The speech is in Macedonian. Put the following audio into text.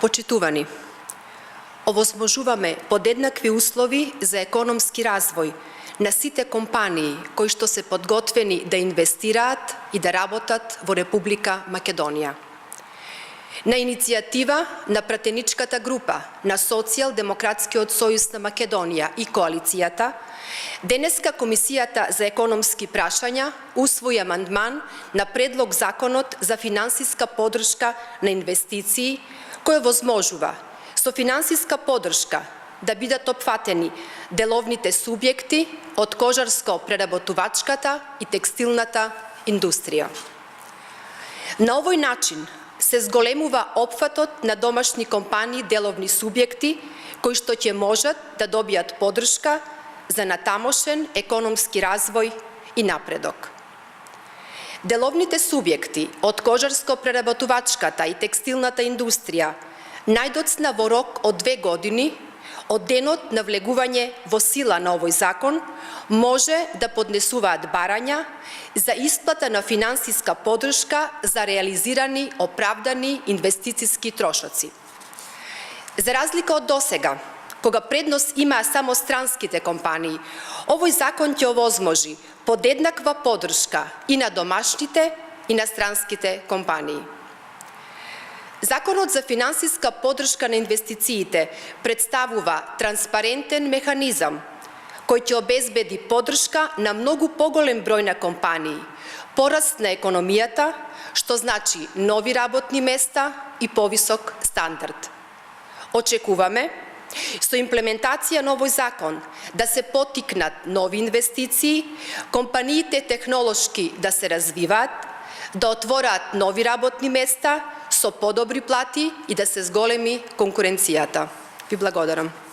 Почитувани, овозможуваме подеднакви услови за економски развој на сите компании кои што се подготвени да инвестираат и да работат во Република Македонија. На иницијатива на пратеничката група на Социјалдемократскиот сојуз на Македонија и коалицијата, денеска Комисијата за економски прашања усвои амандман на предлог законот за финансиска подршка на инвестиции, кој возможува со финансиска подршка да бидат опфатени деловните субјекти од кожарско-преработувачката и текстилната индустрија. На овој начин се зголемува опфатот на домашни компании деловни субјекти кои што ќе можат да добијат подршка за натамошен економски развој и напредок. Деловните субјекти од кожарско-преработувачката и текстилната индустрија најдоцна во рок од 2 години од денот на влегување во сила на овој закон може да поднесуваат барања за исплата на финансиска подршка за реализирани оправдани инвестициски трошоци. За разлика од досега, кога предност имаа само странските компании, овој закон ќе овозможи подеднаква подршка и на домашните и на странските компании. Законот за финансиска подршка на инвестициите представува транспарентен механизам кој ќе обезбеди подршка на многу поголем број на компании, пораст на економијата, што значи нови работни места и повисок стандард. Очекуваме со имплементација на овој закон да се поттикнат нови инвестиции, компаниите технолошки да се развиваат, да отвораат нови работни места со подобри плати и да се зголеми конкуренцијата. Ви благодарам.